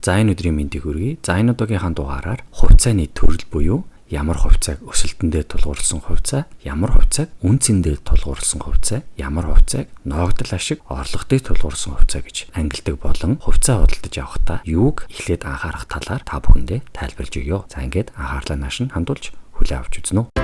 За энэ өдрийн мэндийг хүргэе. За энэ удаагийн дугаараар хувьцааны төрөл буюу ямар хувьцааг өсөлтөндөө тулгуурласан хувьцаа, ямар хувьцааг үн цэндээр тулгуурласан хувьцаа, ямар хувьцааг ногдол ашиг орлого дээр тулгуурласан хувьцаа гэж ангилдаг болон хувьцаа худалдаж авахдаа юуг эхлээд анхаарах талаар та бүхэндээ тайлбарлаж өгье. За ингээд анхаарлаа нааш нь хандуулж хүлээн авч үзнэ үү.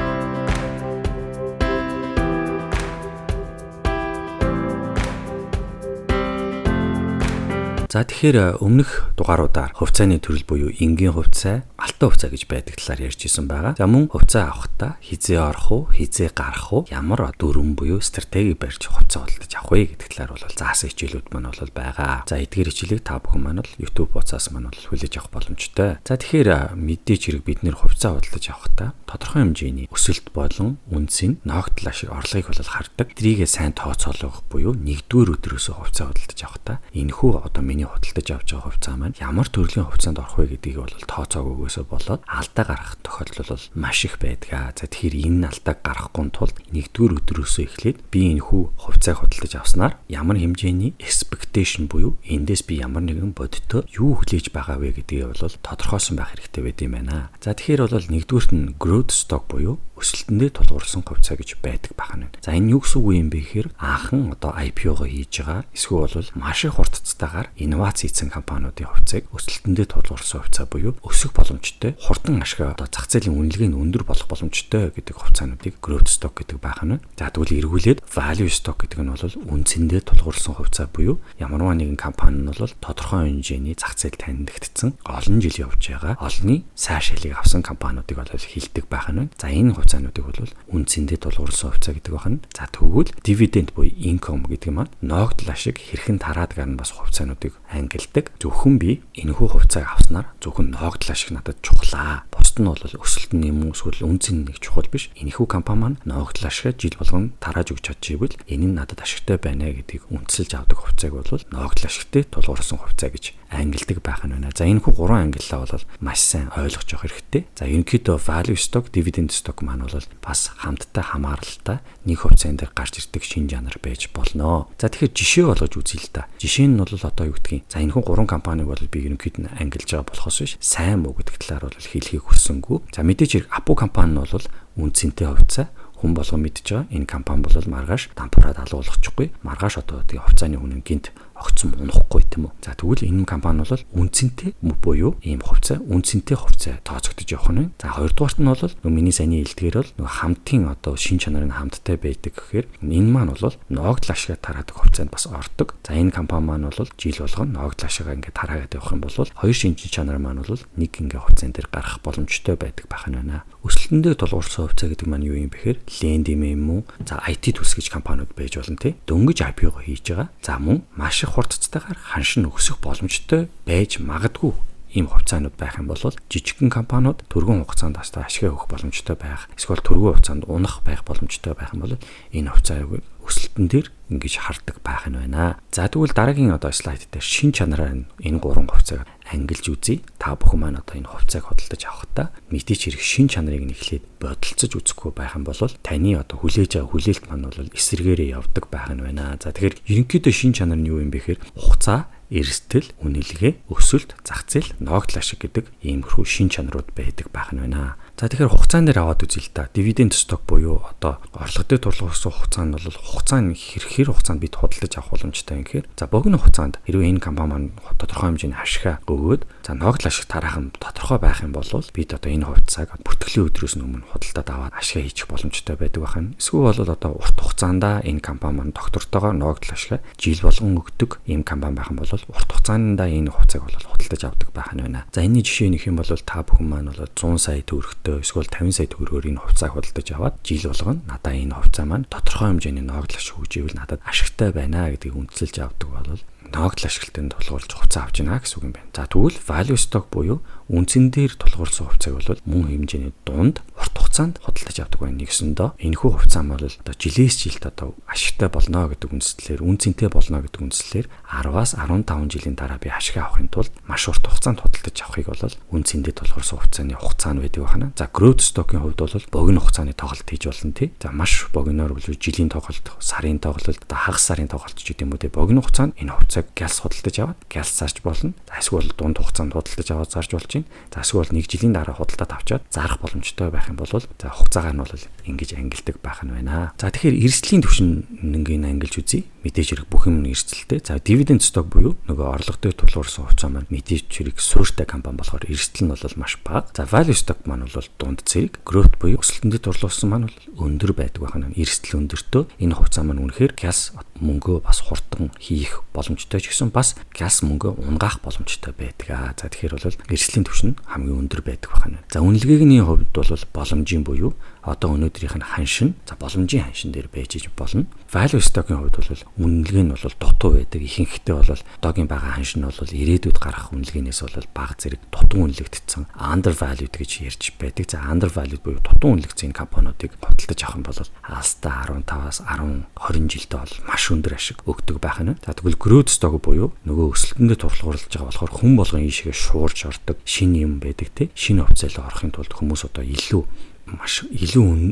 За тэгэхээр өмнөх дугааруудаар хувьцааны төрөл буюу энгийн хувьцаа, алтан хувьцаа гэж байдаг талаар ярьж исэн байгаа. За мөн хувьцаа авахдаа хизээ орох уу, хизээ гарах уу, ямар дүрм буюу стратеги барьж хувьцаа худалдаж авах вэ гэдэг талаар бол заасан хичээлүүд маань бол байгаа. За эдгээр хичээлийг та бүхэн маань бол YouTube буцаас маань бол хүлээж авах боломжтой. За тэгэхээр мэдээж хэрэг бид нэр хувьцаа худалдаж авахдаа тодорхой хэмжээний өсөлт болон үнцийн ногдол ашиг орлогыг бол хардаг. Эдрийгээ сайн тооцоолох буюу нэгдүгээр өдрөөсөө хувьцаа худалдаж авахдаа энэхүү одоо миний худалдаж авч байгаа хувьцаа маань ямар төрлийн хувьцаанд орох вэ гэдгийг бол тооцоогоогөөсөө болоод алдаа гарах тохиолдол бол маш их байдаг. За тэгэхээр энэ алдааг гаргахгүй тулд нэгдүгээр өдрөөсөө эхлээд би энэхүү хувьцааг худалдаж авснаар ямар хэмжээний expectation буюу эндээс би ямар нэгэн бодиттой юу хүлээж байгаа вэ гэдгийг бол тодорхойсон байх хэрэгтэй байд юм байна. За тэгэхээр бол нэгдүгüүрт нь growth stock буюу өсөлтөндөө тулгуурласан хувьцаа гэж байдаг байна. За энэ юу гэсэн үг юм бэ гэхээр анхан одоо IPO-го хийж байгаа эсвэл бол маш их хурдцтайгаар инновац хийсэн компаниудын хувьцааг өсөлтөндөө тулгуурласан хувьцаа буюу өсөх боломжтой, хурдан ашиг одоо зах зээлийн үнэлгээ нь өндөр болох боломжтой гэдэг хувьцаануудыг growth stock гэдэг байна. За тэгвэл эргүүлээд value stock гэдэг нь бол үнцэндээ тулгуурласан хувьцаа буюу ямарваа нэгэн компани нь бол тодорхой хэмжээний зах зээл танигдсан, олон жил явж байгаа, олонний сайн шилийг авсан компаниудыг бол хилдэг байна. За энэ хувьцаануудыг бол үнцэндээ тулгуурласан хувьцаа гэдэг байна. За тэгвэл dividend буюу income гэдэг маань ногдол ашиг хэрхэн тараад гарна бас хувьцаануудыг ангилдаг. Зөвхөн би энэхүү хувьцааг авснаар зөвхөн ногдол ашиг надад чухлаа. Бусд нь бол өсөлт нь юм уу эсвэл үнцэн нэг чухал биш. Энэхүү компани маань ногдол ашиг жил болгон тарааж өгч чадчихвэл энэ нь надад ашигтай байна гэдгийг үнэлж авдаг хувьцааг бол ногдол ашигтай тулгуурласан хувьцаа гэж ангилдаг байх нь байна. За энэхүү гурван ангиллаа бол маш сайн ойлгож явах хэрэгтэй. За ерөнхийдөө value stock, dividend stock маань бол бас хамттай хамааралтай нэг хувьцаан дээр гарч ирдэг шинэ жанр байж болно. За тэгэхээр жишээ болгож үзье л да. Жишээ нь бол одоо юу гэдгийг. За энэхүү гурван компаниг бол би ерөнхийд нь ангилж байгаа болохоос биш сайн муу гэдэг талаар бол хэлхийг хүссэнгүй. За мэдээж хэрэг Apple компани нь бол үнцэнтэй хувьцаа хүн болгон мэдж байгаа. Энэ компани бол маргааш дампуураад алуулчихгүй. Маргааш одоо тэгээ хувьцааны үнэн гинт огцсон унахгүй тийм үү. За тэгвэл энэ компани бол үнцэнтэй буюу ийм хувьцаа үнцэнтэй хувьцаа тооцогдож явах нь. За хоёрдугаарт нь бол миний саяны хэлдгээр бол хамтын одоо шин чанарын хамттай байдаг гэхээр энэ маань бол ногдол ашиг тараадаг хувьцаанд бас ордог. За энэ компани маань бол жил болгон ногдол ашигаа ингээд тараагаад явах юм бол хоёр шин чанар маань бол нэг ингээ хувьцаан дээр гарах боломжтой байдаг байх нь байна. Өсөлтөндөө тулгуурсан хувьцаа гэдэг маань юу юм бэхээр Lend юм уу? За IT төс гэж компаниуд байж болно тий. Дөнгөж IPO-го хийж байгаа. За мөн маш их хурдцтайгаар ханшин өсөх боломжтой байж магадгүй ийм хувьцаанууд байх юм бол жижигхэн компаниуд түргэн хугацаанд бас ашиг өгөх боломжтой байх. Эсвэл түргэн хугацаанд унах байх боломжтой байх юм бол энэ хувьцааг өсөлтөн дээр ингэж хардаг байх нь байна. За тэгвэл дараагийн одоо слайд дээр шин чанараар энэ гурван хувьцааг ангилж үзье. Та бүхэн маань одоо энэ хувьцааг худалдаж авахдаа мэдээч хэрэг шин чанарыг нэхлээд бодолцож үзэхгүй байх юм бол таны одоо хүлээж байгаа хүлээлт маань бол эсрэгээрээ явдаг байх нь байна. За тэгэхээр ерөнхийдөө шин чанар нь юу юм бэ гэхээр хугацаа, эрсдэл, үнэлгээ, өсөлт, зах зээл, ногдол ашиг гэдэг иймэрхүү шин чанарууд байдаг байх нь байна. За тэгэхээр хугацаан дээр аваад үзье л да. Dividend stock буюу одоо орлого дээр тулгуурсан хугацаа нь бол хугацаа нь хэр хугацаанд бид худалдаж авах боломжтой юм гэхээр за богино хугацаанд хэрвээ энэ компани маань тодорхой хэмжээний ашиг өгөөд за ногдол ашиг тараах нь тодорхой байх юм бол бид одоо энэ хувьцааг бүртгэлийн өдрөөс өмнө худалдаад аваад ашиг хийчих боломжтой байдаг байна. Эсвэл бол одоо урт хугацаанд энэ компани маань доктортойгоор ногдол ашиг жил болгон өгдөг ийм компани байх юм бол урт хугацаанд энэ хувьцааг бол худалдаж авдаг байх нь байна. За энэний жишээ нөх юм бол та бүхэн маань бол 100 сая төгрөгтэй эсвэл 50 сая төгрөгөөр энэ хувьцааг худалдаж аваад жил болгоно надаа энэ хувьцаа маань тодорхой хэмжээний ногдол ашиг өгж ивэл надад ашигтай байна гэдгийг үнэлж авдаг бол ногдол ашиглалтанд тулгуурлаж хувьцаа авч гинэ гэсэн үг юм байна. За тэгвэл value stock буюу үнцэн дээр тулгуурласан хувьцааг бол мөн хэмжээний дунд урт хугацаанд худалдаж авдаг байна. Нэгсэндээ энэхүү хувьцаа бол одоо жилээс жилд одоо ашигтай болно гэдэг үндслээр, үн цэнтэй болно гэдэг үндслээр 10-аас 15 жилийн дараа би ашиг авахын тулд маш урт хугацаанд худалдаж авахыг бол үн цэнтэй тулгуурсан хугацааны хугацаа нь байдаг байна. За growth stock-ийн хувьд бол богино хугацааны тоглолт хийж болно тий. За маш богиноор бол жилийн тоглолт, сарын тоглолт, одоо хагас сарын тоглолт ч гэдэг юм уу тий. Богино хугацаанд энэ хувьцааг гялс худалдаж аваад гялс зарж болно. За эсвэл дунд хугацаанд худалдаж аваад зарж болж байна. За эсвэл 1 жилийн дараа худалдаад авчаад зарах боломжтой байх юм бол за хугацаагаар нь бол ингэж ангилдаг байх нь байна. За тэгэхээр эрсдлийн түвшин нэнгийн ангилж үзье. Мэдээж хэрэг бүх юм эрсдэлтэй. За dividend stock буюу нөгөө орлого дээр тулгуурсан хувьцаа маань мэдээж хэрэг суурьтай компани болохоор эрсдэл нь бол маш бага. За value stock маань бол дунд зэрэг, growth буюу өсөлтөнд тулгуурсан маань бол өндөр байдаг байна. Эрсдэл өндөртөө энэ хувьцаа маань үнэхээр gas мөнгөө бас хурдан хийх боломжтой ч гэсэн бас gas мөнгөө унгаах боломжтой байдаг. За тэгэхээр бол эрсдлийн түвшин хамгийн өндөр байдаг байна. За үнэлгээний хувьд бол боломжийн буюу одоо өнөөдрийнх нь ханшин, за боломжийн ханшин дээр байж болно. Value stock-ийн хувьд бол үнэлгээ нь бол дутуу байдаг. Ихэнхдээ бол одоогийн байгаа ханшин нь бол ирээдүйд гарах үнэлгээнээс бол бага зэрэг дутуу үнэлэгдсэн undervalued гэж ярьж байдаг. За undervalued буюу дутуу үнэлэгдсэн компаниудыг худалдаж авах юм бол алстаа 15-аас 20 жилдээ бол маш өндөр ашиг өгдөг байх нь. За тэгвэл growth stock буюу нөгөө өсөлтөндөө тулгуурлаж байгаа болохоор хүн болгон ийшээ шуурж ордог шинэ юм байдаг тий. Шинэ хувьцаалаа орохын тулд хүмүүс одоо илүү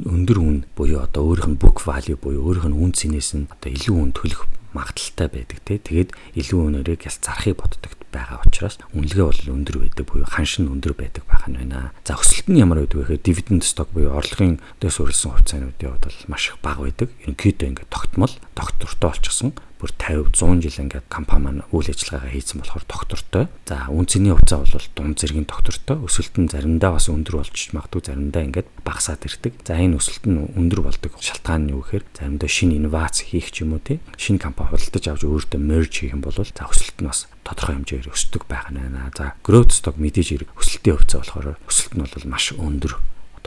өндөр үн буюу одоо өөрийнх нь book value буюу өөрийнх нь үн цэнээс нь одоо илүү үн төлөх магадaltaй байдаг тий. Тэгээд илүү үнээрээ гял зарахыг боддог байгаа учраас үнэлгээ бол өндөр байдаг буюу ханшин өндөр байдаг байх нь байна. За өсөлт нь ямар байдаг вэ гэхээр dividend stock буюу орлогын дээр суурилсан хувьцаануудын хувьд бол маш их бага байдаг. Ерөнхийдөө ингээд тогтмол, доктортой олчихсон бүр 50-100 жил ингээд компани маань үйл ажиллагаагаа хийсэн болохоор доктортой. За үн цэний хувьцаа бол дунд зэргийн доктортой. Өсөлт нь заримдаа бас өндөр болж магадгүй, заримдаа ингээд багасаад ирдэг. За энэ өсөлт нь өндөр болдог шалтгаан нь юу гэхээр заримдаа шинэ инновац хийх ч юм уу тий. Шинэ компани худалдаж авч өөртөө merge хийх юм бол за өсөлт нь бас тодорхой хэмжээгээр өсдөг байх нь байна. За growth stock мэдээж хэрэг өсөлтийн хувьцаа болохоор өсөлт нь бол маш өндөр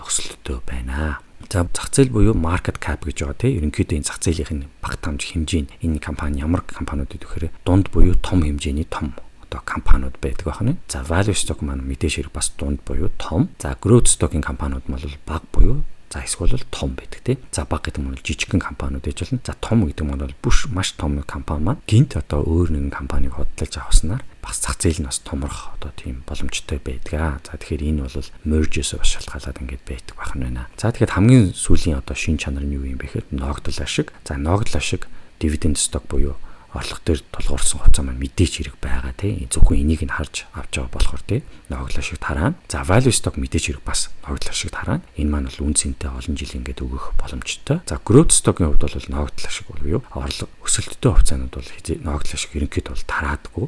өсөлттэй байна. За зах зээл буюу market cap гэж байгаа тийм ерөнхийдөө энэ зах зээлийн багтаамж хэмжээ энэ компани ямар компаниуд гэхээр дунд буюу том хэмжээний том одоо компаниуд байдаг байна. За value stock маань мэдээж хэрэг бас дунд буюу том. За growth stock-ийн компаниуд бол бага буюу за эсвэл том байдаг тийм. За бага гэдэг нь бол жижигхэн компаниуд гэж болно. За том гэдэг нь бол бүш маш том компани маань гинт одоо өөр нэгэн компанийг худалдаж авснаар бас зах зээл нь бас томрох одоо тийм боломжтой байдаг. За тэгэхээр энэ бол merge-с бас шалтгаалаад ингээд байдаг байх нь байна. За тэгэхээр хамгийн сүүлийн одоо шин чанар нь юу юм бэ гэхээр ногдол ашиг. За ногдол ашиг dividend stock буюу орлого дээр тулгуурсан хувьцаа маань мэдээж хэрэг байгаа тийм. Зөвхөн энийг нь харж авч байгаа болохоор тийм ногдол ашиг тараана. За value stock мэдээж хэрэг бас ногдол ашиг тараана. Энэ маань бол үн цэнтэй олон жил ингээд өгөх боломжтой. За growth stock-ийн хувьд бол ногдол ашиг буюу орлого өсөлттэй хувьцаанууд бол ногдол ашиг ерөнхийдөө бол тараадаггүй.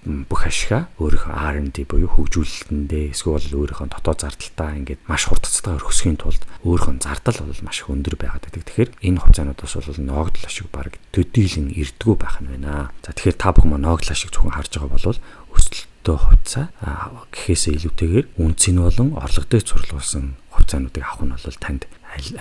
Бүх ашигаа өөрийнхөө R&D буюу хөгжүүлэлтэндээ эсвэл өөрийнхөө дотоод зардалтаа ингээд маш хурдцтайгаар өсөхийн тулд өөрийнхөө зардал бол маш их өндөр байгаад байдаг. Тэгэхээр энэ хувьцаанууд бас бол ногдол ашиг баг төдийлөн ирдэггүй байх нь байна. За тэгэхээр та бүхэн ногдол ашиг зөвхөн харж байгаа бол өсөлттэй хувьцаа гэхээсээ илүүтэйгээр үн цэн болон орлого дээр цуглуулсан хувьцаануудыг авах нь бол танд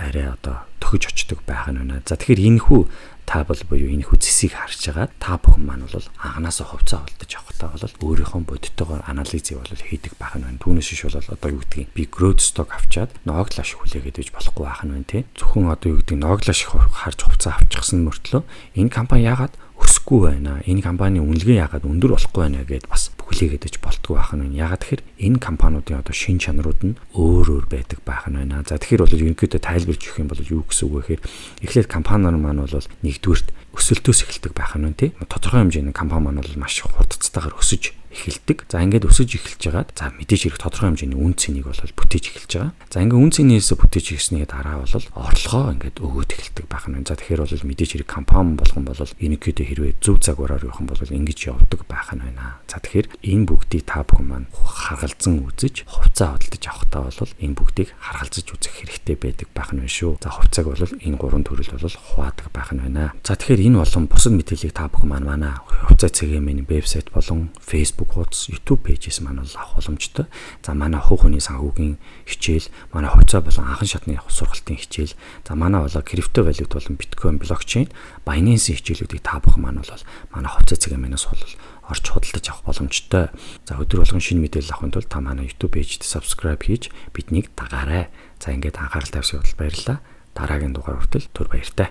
арай одоо төхөж очдог байх нь байна. За тэгэхээр энэ хүү таабл буюу энэ хүү зэсийг харж байгаа та бүхэн маань бол анханасаа хувьцаа олдож авахтаа бол өөрийнхөө бодиттойгоор анализыг бол хийдэг байх нь байна. Түүнээс биш бол одоо юу гэдгийг би growth stock авчаад ногдол ашиг хүлээгээд байж болохгүй байх нь байна тий. Зөвхөн одоо юу гэдэг ногдол ашиг харж хувьцаа авчихсан мөртлөө энэ компани яагаад өсөхгүй байна? Энэ компани үнэлгээ яагаад өндөр болохгүй байна гэдээ бас хүлээгээд байж болтгүй байх нь байна. Яагаад тэгэхээр энэ компаниудын одоо шин чанарууд нь өөр байдаг байх нь байна. За тэгэхээр бол ерөнхийдөө тайлбарж өгөх юм бол юу гэсэн үг вэ гэхээр эхлээд компаниуд маань бол нэгдүгürt өсөлтөөс эхэлдэг байх нь тий. Тодорхой хэмжээний компани маань бол маш хурдцтайгаар өсөж эхэлдэг. За ингээд өсөж эхэлж байгаад за мэдээж хэрэг тодорхой хэмжээний үн цэнийг бол бүтээж эхэлж байгаа. За ингээд үн цэнээс бүтээж эхэлснээр дараа бол орлогоо ингээд өгөөд эхэлдэг байх нь. За тэгэхээр бол мэдээж хэрэг компани болгон бол ерөнхийдөө хэрвээ зөв загвараар явах юм бол ингэж явдаг байх нь байна. За тэгэхээр энэ бүгдийг та бүхэн маань харгалзан үзэж хувьцаа хөдөлж авахтаа бол энэ бүгдийг харгалзаж үзэх хэрэгтэй байдаг байх нь шүү. За хувьцааг бол энэ гурван төрөл бол хуваадаг байх нь байна. За тэгэхээр энэ болон бусад мэдээллийг та бүхэн манай хувьцаа CGM-ийн вебсайт болон Facebook хуудас, YouTube пэйжээс маань авах боломжтой. За манай хувийн санхүүгийн хичээл, манай хувьцаа болон анхан шатны сургалтын хичээл, за манай болоо крипто валют болон биткойн, блокчейн, Binance хичээлүүдийг та бүхэн маань бол манай хувьцаа CGM-ээс бол орж худалдаж авах боломжтой. За өдөр болгон шинэ мэдээлэл авахын тулд та манай YouTube пэйжд subscribe хийж биднийг дагаарай. За ингээд анхаарал тавьсан явдал баярлалаа. Дараагийн дугаар хүртэл түр баяртай.